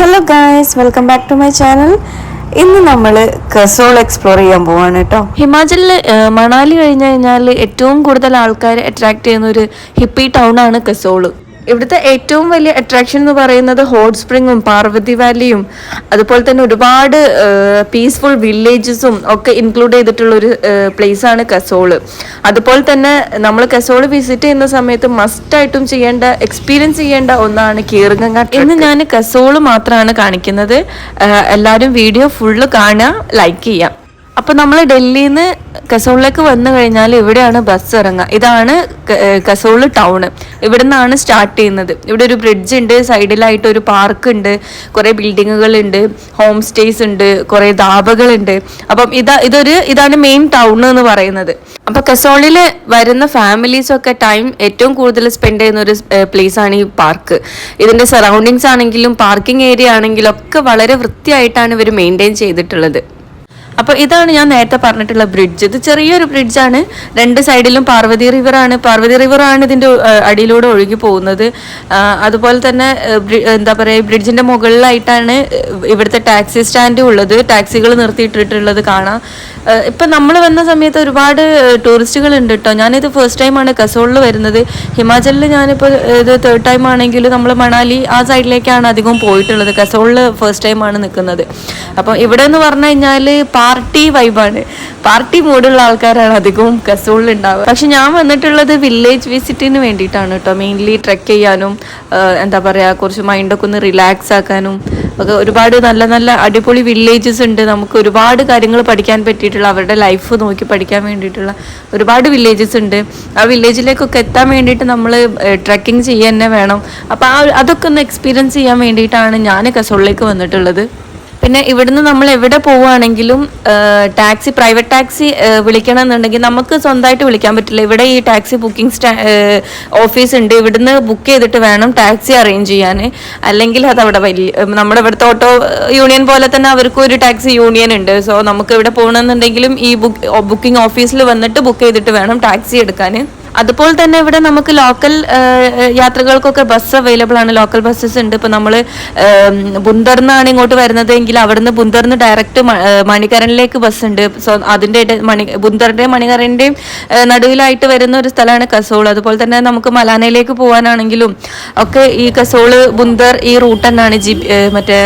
Hello guys, welcome back to my channel. ഇന്ന് നമ്മൾ Kasol explore ചെയ്യാൻ പോവാണ് കേട്ടോ. ഹിമാചലിൽ മണാലി കഴിഞ്ഞു കഴിഞ്ഞാൽ ഏറ്റവും കൂടുതൽ ആൾക്കാർ അട്രാക്ട് ചെയ്യുന്ന ഒരു ഹിപ്പി ടൗൺ ആണ് കസോൾ. ഇവിടുത്തെ ഏറ്റവും വലിയ അട്രാക്ഷൻ എന്ന് പറയുന്നത് ഹോട്ട് സ്പ്രിങ്ങും പാർവതി വാലിയും അതുപോലെ തന്നെ ഒരുപാട് പീസ്ഫുൾ വില്ലേജസും ഒക്കെ ഇൻക്ലൂഡ് ചെയ്തിട്ടുള്ള ഒരു പ്ലേസ് ആണ് കസോള്. അതുപോലെ തന്നെ നമ്മൾ കസോള് വിസിറ്റ് ചെയ്യുന്ന സമയത്ത് മസ്റ്റായിട്ടും എക്സ്പീരിയൻസ് ചെയ്യേണ്ട ഒന്നാണ് കീർഗംഗ. ഇന്ന് ഞാൻ കസോള് മാത്രമാണ് കാണിക്കുന്നത്. എല്ലാവരും വീഡിയോ ഫുള്ള് കാണുക, ലൈക്ക് ചെയ്യാം. അപ്പോൾ നമ്മൾ ഡൽഹിയിൽ നിന്ന് കസോളിലേക്ക് വന്നു കഴിഞ്ഞാൽ ഇവിടെയാണ് ബസ് ഇറങ്ങുക. ഇതാണ് കസോള് ടൗണ്. ഇവിടെ നിന്നാണ് സ്റ്റാർട്ട് ചെയ്യുന്നത്. ഇവിടെ ഒരു ബ്രിഡ്ജ് ഉണ്ട്, സൈഡിലായിട്ട് ഒരു പാർക്ക് ഉണ്ട്, കുറേ ബിൽഡിങ്ങുകളുണ്ട്, ഹോം സ്റ്റേസ് ഉണ്ട്, കുറേ ധാബകളുണ്ട്. അപ്പം ഇതാണ് മെയിൻ ടൗൺ എന്ന് പറയുന്നത്. അപ്പോൾ കസോളിൽ വരുന്ന ഫാമിലീസൊക്കെ ടൈം ഏറ്റവും കൂടുതൽ സ്പെൻഡ് ചെയ്യുന്ന ഒരു പ്ലേസ് ആണ് ഈ പാർക്ക്. ഇതിൻ്റെ സറൗണ്ടിങ്സ് ആണെങ്കിലും പാർക്കിംഗ് ഏരിയ ആണെങ്കിലും ഒക്കെ വളരെ വൃത്തിയായിട്ടാണ് ഇവർ മെയിൻറ്റെയിൻ ചെയ്തിട്ടുള്ളത്. അപ്പോൾ ഇതാണ് ഞാൻ നേരത്തെ പറഞ്ഞിട്ടുള്ള ബ്രിഡ്ജ്. ഇത് ചെറിയൊരു ബ്രിഡ്ജാണ്. രണ്ട് സൈഡിലും പാർവതി റിവറാണ് ഇതിൻ്റെ അടിയിലൂടെ ഒഴുകി പോകുന്നത്. അതുപോലെ തന്നെ എന്താ പറയുക, ബ്രിഡ്ജിൻ്റെ മുകളിലായിട്ടാണ് ഇവിടുത്തെ ടാക്സി സ്റ്റാൻഡ് ഉള്ളത്. ടാക്സികൾ നിർത്തിയിട്ടിട്ടുള്ളത് കാണാം. ഇപ്പം നമ്മൾ വന്ന സമയത്ത് ഒരുപാട് ടൂറിസ്റ്റുകൾ ഉണ്ട് കേട്ടോ. ഞാനിത് ഫസ്റ്റ് ടൈമാണ് കസോളിൽ വരുന്നത്. ഹിമാചലിൽ ഞാനിപ്പോൾ ഇത് തേർഡ് ടൈം ആണെങ്കിലും നമ്മൾ മണാലി ആ സൈഡിലേക്കാണ് അധികം പോയിട്ടുള്ളത്. കസോളിൽ ഫസ്റ്റ് ടൈമാണ് നിൽക്കുന്നത്. അപ്പം ഇവിടെ എന്ന് പറഞ്ഞു കഴിഞ്ഞാൽ പാർട്ടി വൈബാണ്, പാർട്ടി മൂഡുള്ള ആൾക്കാരാണ് അധികവും കസോളിൽ ഉണ്ടാവുക. പക്ഷെ ഞാൻ വന്നിട്ടുള്ളത് വില്ലേജ് വിസിറ്റിന് വേണ്ടിയിട്ടാണ് കേട്ടോ. മെയിൻലി ട്രെക്ക് ചെയ്യാനും എന്താ പറയുക, കുറച്ച് മൈൻഡൊക്കെ ഒന്ന് റിലാക്സ് ആക്കാനും ഒക്കെ ഒരുപാട് നല്ല നല്ല അടിപൊളി വില്ലേജസ് ഉണ്ട്. നമുക്ക് ഒരുപാട് കാര്യങ്ങൾ പഠിക്കാൻ പറ്റിയിട്ടുള്ള, അവരുടെ ലൈഫ് നോക്കി പഠിക്കാൻ വേണ്ടിയിട്ടുള്ള ഒരുപാട് വില്ലേജസ് ഉണ്ട്. ആ വില്ലേജിലേക്കൊക്കെ എത്താൻ വേണ്ടിയിട്ട് നമ്മൾ ട്രെക്കിങ് ചെയ്യാൻ തന്നെ വേണം. അപ്പോൾ അതൊക്കെ ഒന്ന് എക്സ്പീരിയൻസ് ചെയ്യാൻ വേണ്ടിയിട്ടാണ് ഞാൻ കസോളിലേക്ക് വന്നിട്ടുള്ളത്. പിന്നെ ഇവിടുന്ന് നമ്മൾ എവിടെ പോവുകയാണെങ്കിലും പ്രൈവറ്റ് ടാക്സി വിളിക്കണം എന്നുണ്ടെങ്കിൽ നമുക്ക് സ്വന്തമായിട്ട് വിളിക്കാൻ പറ്റില്ല. ഇവിടെ ഈ ടാക്സി ബുക്കിംഗ് ഓഫീസ് ഉണ്ട്. ഇവിടുന്ന് ബുക്ക് ചെയ്തിട്ട് വേണം ടാക്സി അറേഞ്ച് ചെയ്യാൻ. അല്ലെങ്കിൽ അത് അവിടെ നമ്മുടെ ഇവിടുത്തെ ഓട്ടോ യൂണിയൻ പോലെ തന്നെ അവർക്കും ഒരു ടാക്സി യൂണിയൻ ഉണ്ട്. സോ നമുക്ക് ഇവിടെ പോകണമെന്നുണ്ടെങ്കിലും ഈ ബുക്കിംഗ് ഓഫീസിൽ വന്നിട്ട് ബുക്ക് ചെയ്തിട്ട് വേണം ടാക്സി എടുക്കാൻ. അതുപോലെ തന്നെ ഇവിടെ നമുക്ക് ലോക്കൽ യാത്രകൾക്കൊക്കെ ബസ് അവൈലബിൾ ആണ്. ലോക്കൽ ബസ്സസ് ഉണ്ട്. ഇപ്പോൾ നമ്മൾ ബുന്ദറിനാണ് ഇങ്ങോട്ട് വരുന്നതെങ്കിൽ അവിടുന്ന് ബുന്ദറിന് ഡയറക്റ്റ് മണികരണിലേക്ക് ബസ് ഉണ്ട്. സോ അതിൻ്റെ ബുന്ദറിൻ്റെയും മണികരണിൻ്റെയും നടുവിലായിട്ട് വരുന്ന ഒരു സ്ഥലമാണ് കസോൾ. അതുപോലെ തന്നെ നമുക്ക് മലാനയിലേക്ക് പോകാനാണെങ്കിലും ഒക്കെ ഈ കസോള് ബുന്ദർ ഈ റൂട്ട് തന്നെയാണ്. മറ്റേ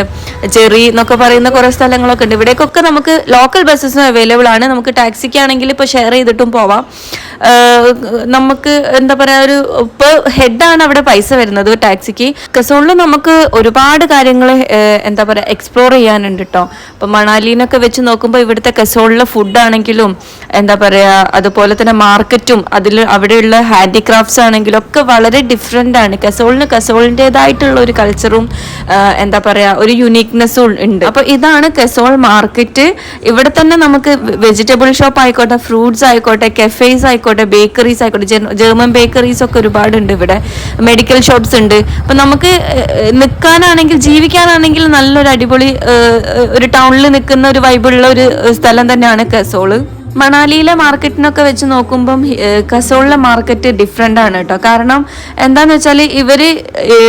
ചെറി എന്നൊക്കെ പറയുന്ന കുറേ സ്ഥലങ്ങളൊക്കെ ഉണ്ട്. ഇവിടേക്കൊക്കെ നമുക്ക് ലോക്കൽ ബസ്സസും അവൈലബിൾ ആണ്. നമുക്ക് ടാക്സിക്കാണെങ്കിൽ ഇപ്പോൾ ഷെയർ ചെയ്തിട്ടും പോവാം. നമുക്ക് എന്താ പറയുക, ഒരു ഇപ്പോൾ ഹെഡാണ് അവിടെ പൈസ വരുന്നത് ടാക്സിക്ക്. കസോളിൽ നമുക്ക് ഒരുപാട് കാര്യങ്ങൾ എന്താ പറയുക എക്സ്പ്ലോർ ചെയ്യാനുണ്ട് കേട്ടോ. ഇപ്പം മണാലിനൊക്കെ വെച്ച് നോക്കുമ്പോൾ ഇവിടുത്തെ കസോളിലെ ഫുഡാണെങ്കിലും എന്താ പറയുക, അതുപോലെ തന്നെ മാർക്കറ്റും അവിടെയുള്ള ഹാൻഡിക്രാഫ്റ്റ്സ് ആണെങ്കിലും ഒക്കെ വളരെ ഡിഫറെൻ്റ് ആണ്. കസോളിൻ്റെതായിട്ടുള്ള ഒരു കൾച്ചറും എന്താ പറയുക ഒരു യുണീക്നെസ്സും ഉണ്ട്. അപ്പോൾ ഇതാണ് കസോൾ മാർക്കറ്റ്. ഇവിടെ തന്നെ നമുക്ക് വെജിറ്റബിൾ ഷോപ്പ് ആയിക്കോട്ടെ, ഫ്രൂട്ട്സ് ആയിക്കോട്ടെ, കഫേസ് ആയിക്കോട്ടെ, ബേക്കറീസ് ആയിക്കോട്ടെ, ജർമ്മൻ ബേക്കറീസ് ഒക്കെ ഒരുപാടുണ്ട് ഇവിടെ. മെഡിക്കൽ ഷോപ്സ് ഉണ്ട്. അപ്പം നമുക്ക് നിൽക്കാനാണെങ്കിൽ ജീവിക്കാനാണെങ്കിൽ നല്ലൊരു അടിപൊളി ഒരു ടൗണിൽ നിൽക്കുന്ന ഒരു വൈബുള്ള ഒരു സ്ഥലം തന്നെയാണ് കസോള്. മണാലിയിലെ മാർക്കറ്റിനൊക്കെ വെച്ച് നോക്കുമ്പം കസോളിലെ മാർക്കറ്റ് ഡിഫറെൻ്റ് ആണ് കേട്ടോ. കാരണം എന്താണെന്ന് വെച്ചാൽ ഇവർ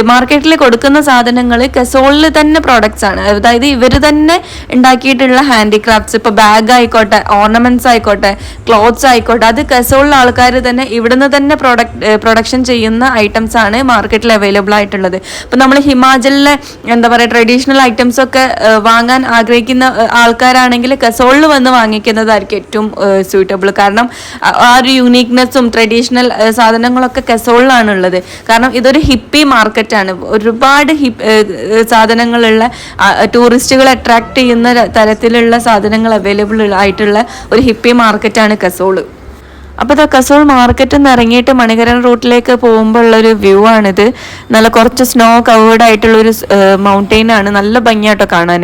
മാർക്കറ്റിൽ കൊടുക്കുന്ന സാധനങ്ങൾ കസോളിൽ തന്നെ പ്രോഡക്റ്റ്സ് ആണ്. അതായത് ഇവർ തന്നെ ഉണ്ടാക്കിയിട്ടുള്ള ഹാൻഡിക്രാഫ്റ്റ്സ്, ഇപ്പോൾ ബാഗ് ആയിക്കോട്ടെ, ഓർണമെൻറ്റ്സ് ആയിക്കോട്ടെ, ക്ലോത്ത്സ് ആയിക്കോട്ടെ, അത് കസോളിലെ ആൾക്കാർ തന്നെ ഇവിടുന്ന് തന്നെ പ്രൊഡക്ഷൻ ചെയ്യുന്ന ഐറ്റംസ് ആണ് മാർക്കറ്റിൽ അവൈലബിൾ ആയിട്ടുള്ളത്. ഇപ്പം നമ്മൾ ഹിമാചലിലെ എന്താ പറയുക ട്രഡീഷണൽ ഐറ്റംസ് ഒക്കെ വാങ്ങാൻ ആഗ്രഹിക്കുന്ന ആൾക്കാരാണെങ്കിൽ കസോളിൽ വന്ന് വാങ്ങിക്കുന്നതായിരിക്കും ഏറ്റവും സ്യൂട്ടബിൾ. കാരണം ആ ഒരു യുണീക്നെസ്സും ട്രഡീഷണൽ സാധനങ്ങളൊക്കെ കസോളിലാണ് ഉള്ളത്. കാരണം ഇതൊരു ഹിപ്പി മാർക്കറ്റാണ്. ഒരുപാട് സാധനങ്ങളുള്ള, ടൂറിസ്റ്റുകളെ അട്രാക്ട് ചെയ്യുന്ന തരത്തിലുള്ള സാധനങ്ങൾ അവൈലബിൾ ആയിട്ടുള്ള ഒരു ഹിപ്പി മാർക്കറ്റാണ് കസോള്. അപ്പോൾ ഇത് കസോൾ മാർക്കറ്റിൽ നിന്ന് ഇറങ്ങിയിട്ട് മണികരൺ റൂട്ടിലേക്ക് പോകുമ്പോൾ ഉള്ളൊരു വ്യൂ ആണിത്. നല്ല കുറച്ച് സ്നോ കവേർഡ് ആയിട്ടുള്ളൊരു മൗണ്ടെയിൻ ആണ്. നല്ല ഭംഗിയായിട്ടോ കാണാൻ.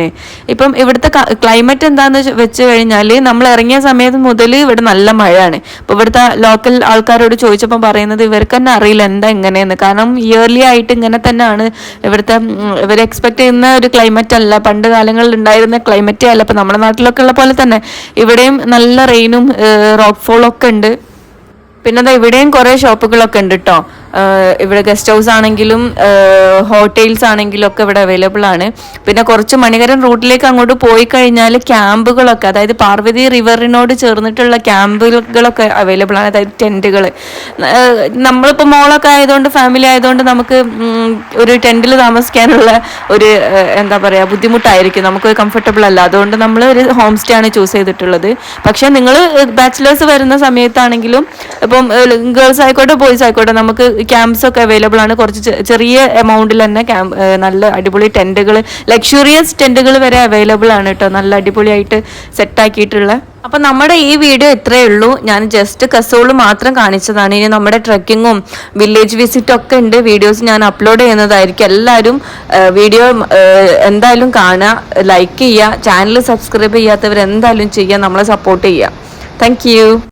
ഇപ്പം ഇവിടുത്തെ ക്ലൈമറ്റ് എന്താണെന്ന് വെച്ച് കഴിഞ്ഞാൽ നമ്മൾ ഇറങ്ങിയ സമയത്ത് മുതൽ ഇവിടെ നല്ല മഴയാണ്. അപ്പോൾ ഇവിടുത്തെ ലോക്കൽ ആൾക്കാരോട് ചോദിച്ചപ്പോൾ പറയുന്നത് ഇവർക്ക് തന്നെ അറിയില്ല എന്താ ഇങ്ങനെയെന്ന്. കാരണം ഇയർലി ആയിട്ട് ഇങ്ങനെ തന്നെയാണ് ഇവർ എക്സ്പെക്ട് ചെയ്യുന്ന ഒരു ക്ലൈമറ്റ് അല്ല, പണ്ട് കാലങ്ങളിൽ ഉണ്ടായിരുന്ന ക്ലൈമറ്റേ അല്ല. ഇപ്പോൾ നമ്മുടെ നാട്ടിലൊക്കെ ഉള്ള പോലെ തന്നെ ഇവിടെയും നല്ല റെയിനും റോക്ക് ഫോളും ഒക്കെ ഉണ്ട്. പിന്നെ ഇവിടെയും കുറെ ഷോപ്പുകളൊക്കെ ഉണ്ട് കേട്ടോ. ഇവിടെ ഗസ്റ്റ് ഹൗസ് ആണെങ്കിലും ഹോട്ടൽസ് ആണെങ്കിലും ഒക്കെ ഇവിടെ അവൈലബിൾ ആണ്. പിന്നെ കുറച്ച് മണികരൻ റൂട്ടിലേക്ക് അങ്ങോട്ട് പോയി കഴിഞ്ഞാൽ ക്യാമ്പുകളൊക്കെ, അതായത് പാർവതി റിവറിനോട് ചേർന്നിട്ടുള്ള ക്യാമ്പുകളൊക്കെ അവൈലബിൾ ആണ്. അതായത് ടെന്റുകൾ, നമ്മളിപ്പോൾ മോളൊക്കെ ആയതുകൊണ്ട് ഫാമിലി ആയതുകൊണ്ട് നമുക്ക് ഒരു ടെന്റിൽ താമസിക്കാനുള്ള ഒരു എന്താ പറയുക ബുദ്ധിമുട്ടായിരിക്കും, നമുക്ക് കംഫർട്ടബിൾ അല്ല. അതുകൊണ്ട് നമ്മൾ ഒരു ഹോം സ്റ്റേ ആണ് ചൂസ് ചെയ്തിട്ടുള്ളത്. പക്ഷെ നിങ്ങൾ ബാച്ചിലേഴ്സ് വരുന്ന സമയത്താണെങ്കിലും ഇപ്പം ഗേൾസ് ആയിക്കോട്ടെ ബോയ്സ് ആയിക്കോട്ടെ നമുക്ക് ക്യാമ്പ്സ് ഒക്കെ അവൈലബിൾ ആണ്. കുറച്ച് ചെറിയ എമൗണ്ടിൽ തന്നെ നല്ല അടിപൊളി ടെന്റുകൾ, ലക്ഷറിയസ് ടെന്റുകൾ വരെ അവൈലബിൾ ആണ് കേട്ടോ, നല്ല അടിപൊളിയായിട്ട് സെറ്റാക്കിയിട്ടുള്ള. അപ്പം നമ്മുടെ ഈ വീഡിയോ ഇത്രയേ ഉള്ളൂ. ഞാൻ ജസ്റ്റ് കസോൾ മാത്രം കാണിച്ചതാണ്. ഇനി നമ്മുടെ ട്രെക്കിങ്ങും വില്ലേജ് വിസിറ്റും ഒക്കെ ഉണ്ട്, വീഡിയോസ് ഞാൻ അപ്ലോഡ് ചെയ്യുന്നതായിരിക്കും. എല്ലാവരും വീഡിയോ എന്തായാലും കാണുക, ലൈക്ക് ചെയ്യുക, ചാനൽ സബ്സ്ക്രൈബ് ചെയ്യാത്തവർ എന്തായാലും ചെയ്യുക, നമ്മളെ സപ്പോർട്ട് ചെയ്യുക. താങ്ക്